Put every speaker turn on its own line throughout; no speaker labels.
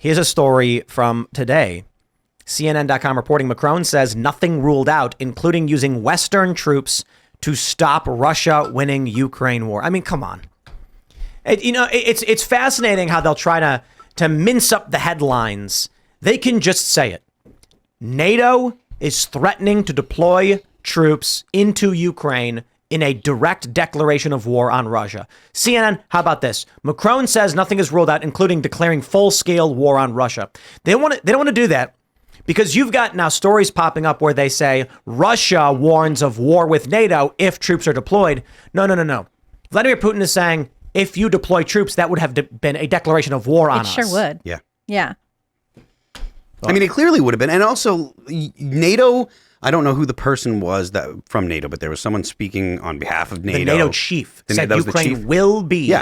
Here's a story from today. CNN.com reporting Macron says nothing ruled out, including using Western troops to stop Russia winning Ukraine war. I mean, come on. It's fascinating how they'll try to mince up the headlines. They can just say it. NATO is threatening to deploy troops into Ukraine in a direct declaration of war on Russia. CNN, how about this? Macron says nothing is ruled out, including declaring full-scale war on Russia. They don't want to do that because you've got now stories popping up where they say Russia warns of war with NATO if troops are deployed. No. Vladimir Putin is saying if you deploy troops, that would have been a declaration of war on us.
It sure would.
Yeah. I mean, it clearly would have been. And also, NATO, I don't know who the person was that from NATO, but there was someone speaking on behalf of NATO.
The NATO chief said Ukraine will be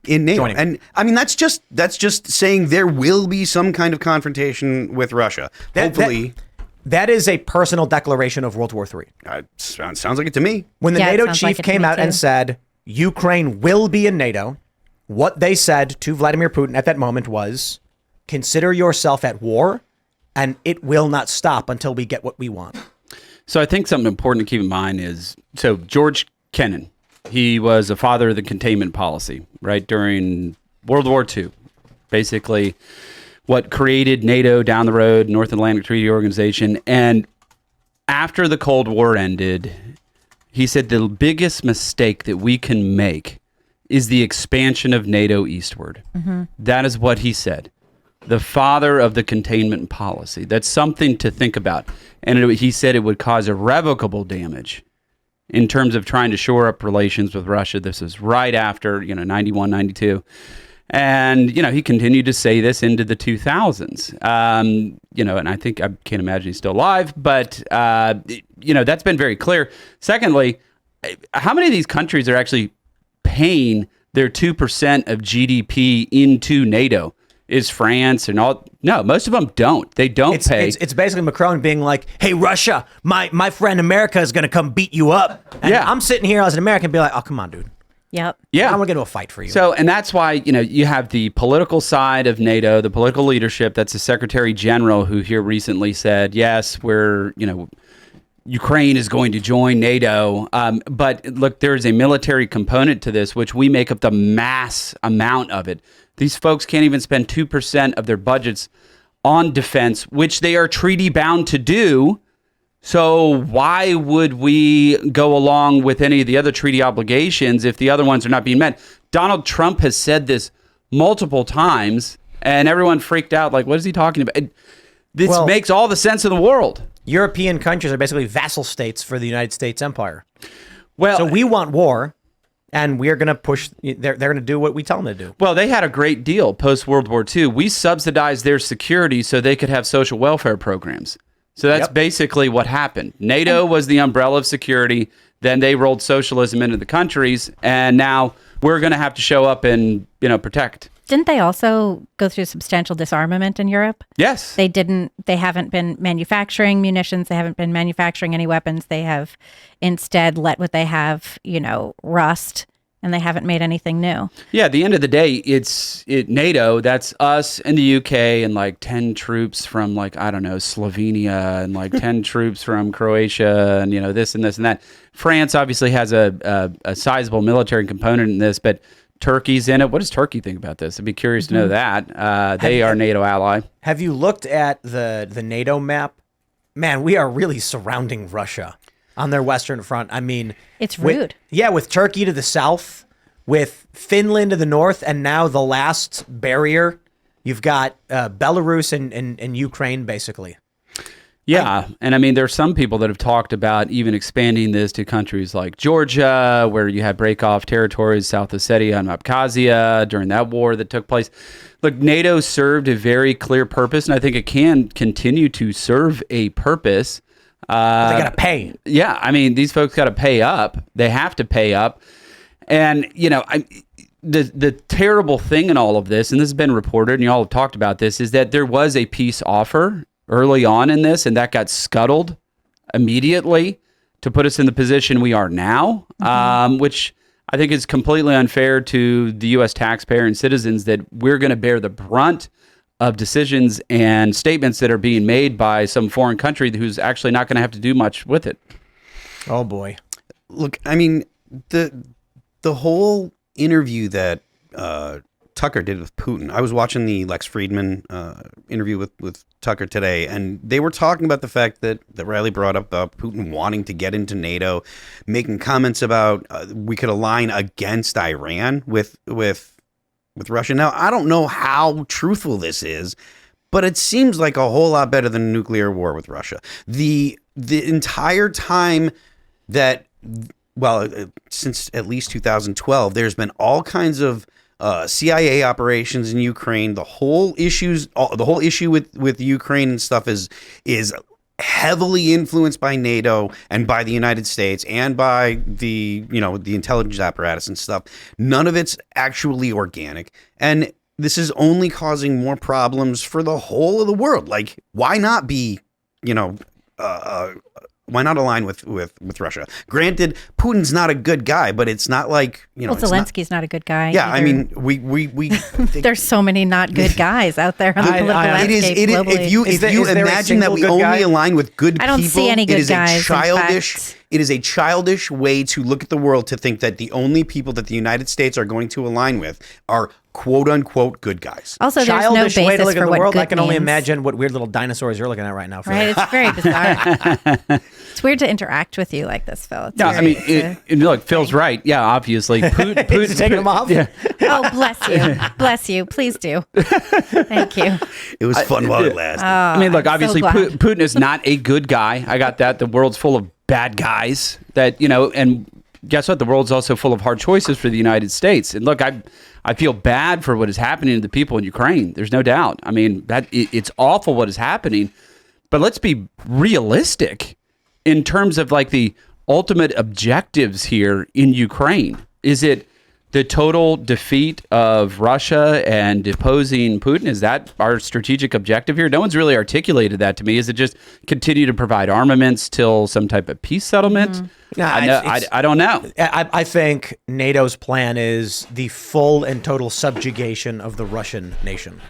in NATO.
joining.
And I mean, that's just saying there will be some kind of confrontation with Russia. Hopefully.
That is a personal declaration of World War III.
Sounds like it to me.
When the NATO chief came out and said Ukraine will be in NATO, what they said to Vladimir Putin at that moment was, consider yourself at war, and it will not stop until we get what we want.
So I think something important to keep in mind is, so George Kennan, he was a father of the containment policy, right, during World War II. Basically, what created NATO down the road, North Atlantic Treaty Organization. And after the Cold War ended, he said the biggest mistake that we can make is the expansion of NATO eastward. Mm-hmm. That is what he said. The father of the containment policy. That's something to think about. And he said it would cause irrevocable damage in terms of trying to shore up relations with Russia. This is right after, 91, 92. And, he continued to say this into the 2000s. And I think, I can't imagine he's still alive, but, that's been very clear. Secondly, how many of these countries are actually paying their 2% of GDP into NATO? Is France and all? No, most of them don't. They don't pay.
It's basically Macron being like, hey, Russia, my friend America is going to come beat you up. And I'm sitting here as an American be like, oh, come on, dude.
Yep.
Yeah.
I'm going to get into a fight for you.
So, and that's why, you have the political side of NATO, the political leadership. That's the Secretary General who here recently said, yes, we're, Ukraine is going to join NATO. But look, there is a military component to this, which we make up the mass amount of it. These folks can't even spend 2% of their budgets on defense, which they are treaty bound to do. So why would we go along with any of the other treaty obligations if the other ones are not being met? Donald Trump has said this multiple times, and everyone freaked out. Like, what is he talking about? This makes all the sense in the world.
European countries are basically vassal states for the United States empire.
Well,
so we want war. And we're going to push, they're going to do what we tell them to do.
Well, they had a great deal post-World War II. We subsidized their security so they could have social welfare programs. So that's basically what happened. NATO was the umbrella of security. Then they rolled socialism into the countries. And now we're going to have to show up and, protect.
Didn't they also go through substantial disarmament in Europe?
Yes.
They haven't been manufacturing munitions. They haven't been manufacturing any weapons. They have instead let what they have, rust, and they haven't made anything new. Yeah,
at the end of the day, NATO, that's us and the UK and like 10 troops from Slovenia and 10 troops from Croatia and, this and this and that. France obviously has a sizable military component in this, but Turkey's in it. What does Turkey think about this? I'd be curious to know that. They are a NATO ally.
Have you looked at the NATO map? Man, we are really surrounding Russia on their western front. I mean,
it's rude.
With Turkey to the south, with Finland to the north, and now the last barrier, you've got Belarus and Ukraine, basically.
Yeah, and I mean, there's some people that have talked about even expanding this to countries like Georgia, where you had break-off territories, South Ossetia and Abkhazia during that war that took place. Look, NATO served a very clear purpose, and I think it can continue to serve a purpose.
They got to pay.
Yeah, I mean, these folks got to pay up. They have to pay up. And, the terrible thing in all of this, and this has been reported, and you all have talked about this, is that there was a peace offer early on in this, and that got scuttled immediately to put us in the position we are now, which I think is completely unfair to the U.S. taxpayer and citizens that we're going to bear the brunt of decisions and statements that are being made by some foreign country who's actually not going to have to do much with it.
Oh boy.
Look, I mean, the whole interview that Tucker did with Putin. I was watching the Lex Friedman interview with Tucker today, and they were talking about the fact that Riley brought up about Putin wanting to get into NATO, making comments about we could align against Iran with Russia. Now, I don't know how truthful this is, but it seems like a whole lot better than a nuclear war with Russia. The entire time that, well, since at least 2012, there's been all kinds of CIA operations in Ukraine. The whole issue with Ukraine and stuff is heavily influenced by NATO and by the United States and by the intelligence apparatus and stuff. None of it's actually organic, and this is only causing more problems for the whole of the world. Like, why not be, why not align with Russia? Granted, Putin's not a good guy, but it's not like,
Zelensky's not a good guy.
Yeah,
either.
I mean, we
there's so many not good guys out there on the political landscape globally.
If you imagine that we only align with good people,
I don't see any good guys.
It is a childish way to look at the world, to think that the only people that the United States are going to align with are quote unquote good guys.
Also, there's
Childish
no
way to
basis
look
for
at the
what
world.
good
I can only
means.
imagine what weird little dinosaurs you're looking at right now.
Right, it's very bizarre. It's weird to interact with you like this, Phil.
No, I mean, look, Phil's right. Yeah, obviously. Putin
taking them off?
Yeah.
Oh, bless you. Please do. Thank you.
It was fun while it lasted.
I mean, look, obviously,
glad.
Putin is not a good guy. I got that. The world's full of bad guys that, and guess what? The world's also full of hard choices for the United States. And look, I feel bad for what is happening to the people in Ukraine. There's no doubt. I mean, it's awful what is happening. But let's be realistic in terms of like the ultimate objectives here in Ukraine. Is it the total defeat of Russia and deposing Putin? Is that our strategic objective here? No one's really articulated that to me. Is it just continue to provide armaments till some type of peace settlement?
Mm-hmm.
No,
I don't know.
I think NATO's plan is the full and total subjugation of the Russian nation.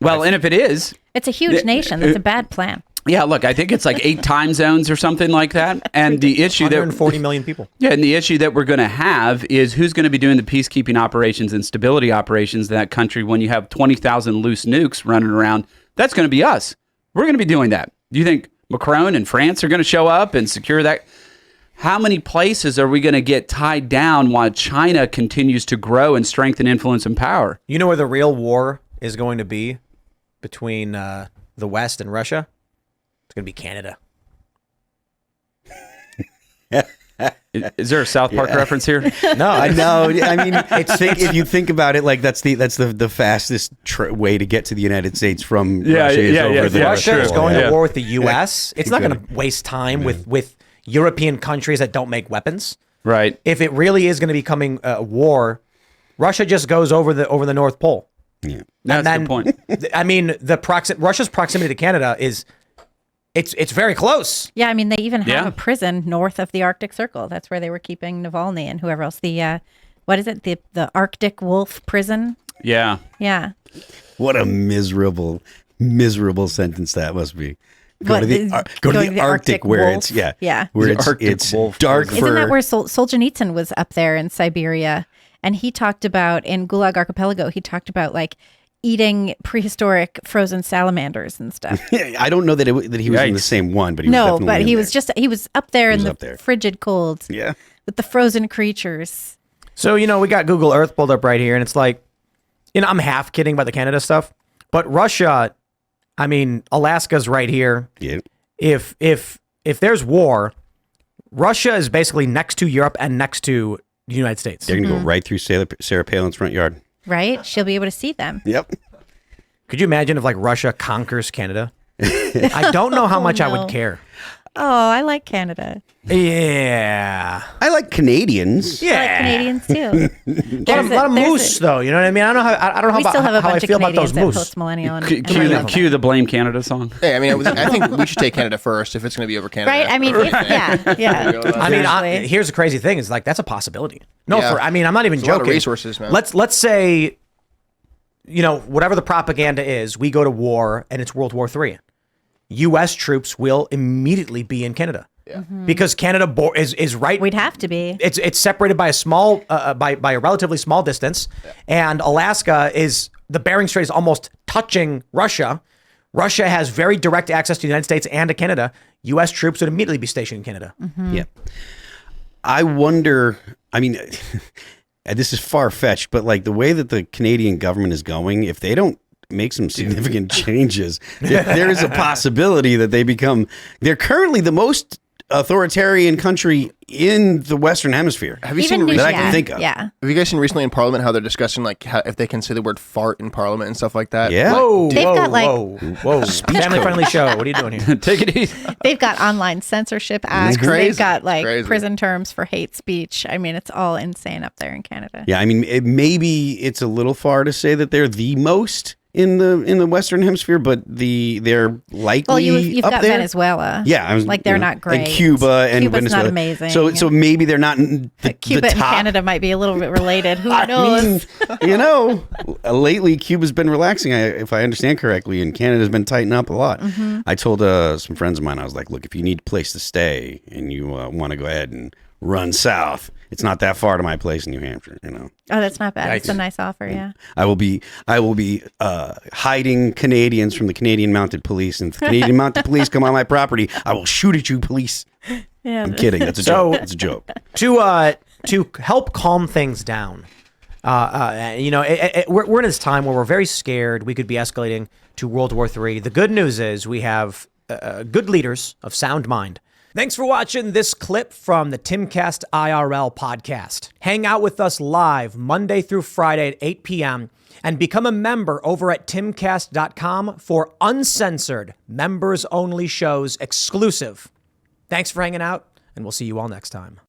Well, and if it is,
it's a huge nation. That's a bad plan.
yeah, look, I think it's like 8 time zones or something like that. And the issue
140 million people.
Yeah, and the issue that we're going to have is who's going to be doing the peacekeeping operations and stability operations in that country when you have 20,000 loose nukes running around. That's going to be us. We're going to be doing that. Do you think Macron and France are going to show up and secure that? How many places are we going to get tied down while China continues to grow and strengthen influence and power?
You know where the real war is going to be between the West and Russia? It's going to be Canada.
Is there a South Park reference here?
No,
I know. I mean, if you think about it, like that's the fastest way to get to the United States from Russia is over the
Russia is going to war with the U.S.
Yeah.
It's not going to waste time with European countries that don't make weapons.
Right.
If it really is going to be coming a war, Russia just goes over the North Pole.
Yeah,
that's the point.
I mean, Russia's proximity to Canada is it's very close.
Yeah, I mean, they even have a prison north of the Arctic Circle. That's where they were keeping Navalny and whoever else. The what is it? The Arctic Wolf prison.
Yeah.
Yeah.
What a miserable sentence that must be. Go to the Arctic where
Wolf.
it's where it's
Wolf
dark.
prison.
Isn't that where Solzhenitsyn was up there in Siberia? And he talked about in Gulag Archipelago. He talked about like eating prehistoric frozen salamanders and stuff.
I don't know that he was in the same one, but he was definitely
but
in
he
there.
was he was up there in the frigid cold.
Yeah,
with the frozen creatures.
So we got Google Earth pulled up right here, and it's like, I'm half kidding about the Canada stuff, but Russia, I mean, Alaska's right here.
Yeah.
If there's war, Russia is basically next to Europe and next to the United States.
They're gonna go right through Sarah Palin's front yard.
Right? She'll be able to see them.
Yep.
Could you imagine if like Russia conquers Canada? I don't know how much I would care.
Oh, I like Canada.
Yeah.
I like Canadians.
Yeah.
I like Canadians too.
A lot of moose, though. You know what I mean? I don't know
We still have a
how I
bunch of
feel about those
Canadians at
moose.
post-millennial.
Cue the Blame Canada song.
Hey, I mean, I think we should take Canada first if it's going to be over Canada.
Right? I mean, yeah.
I mean,
Seriously.
here's the crazy thing: is like that's a possibility. No,
Yeah.
I'm not even
It's a lot
joking.
of resources, man.
Let's say whatever the propaganda is, we go to war and it's World War III. U.S. troops will immediately be in Canada. Yeah. Because Canada is right.
We'd have to be.
It's separated by a small, by a relatively small distance, and Alaska the Bering Strait is almost touching Russia. Russia has very direct access to the United States and to Canada. U.S. troops would immediately be stationed in Canada.
Yeah. I wonder. I mean, this is far fetched, but like the way that the Canadian government is going, if they don't make some significant changes, there is a possibility that they're currently the most authoritarian country in the Western Hemisphere.
Have you seen
that I can think of?
Yeah.
Have you guys seen recently in Parliament how they're discussing like if they can say the word fart in Parliament and stuff like that?
Yeah.
Whoa,
They've got, like-
whoa. Family-friendly show. What are you doing here?
Take it easy.
They've got online censorship acts.
crazy.
They've got like
Crazy.
prison terms for hate speech. I mean, it's all insane up there in Canada.
Yeah, I mean, maybe it's a little far to say that they're the most in the Western Hemisphere, but they're likely
Well, you've
up
got
there.
Venezuela.
Yeah,
like they're not great.
And Cuba and
Cuba's
Venezuela.
not amazing.
So maybe they're not in the
Cuba
the
and
top.
Canada might be a little bit related. Who
I
knows?
mean, lately Cuba's been relaxing, if I understand correctly, and Canada's been tightening up a lot. I told some friends of mine, I was like, look, if you need a place to stay and you want to go ahead and run south, it's not that far to my place in New Hampshire.
Oh, that's not bad. It's a nice offer. Yeah.
I will be hiding Canadians from the Canadian Mounted Police, and if the Canadian Mounted Police come on my property, I will shoot at you, police.
Yeah.
I'm kidding. That's a joke. It's a joke.
To help calm things down, we're in this time where we're very scared we could be escalating to World War III. The good news is we have good leaders of sound mind. Thanks for watching this clip from the Timcast IRL podcast. Hang out with us live Monday through Friday at 8 p.m. and become a member over at timcast.com for uncensored, members-only shows exclusive. Thanks for hanging out, and we'll see you all next time.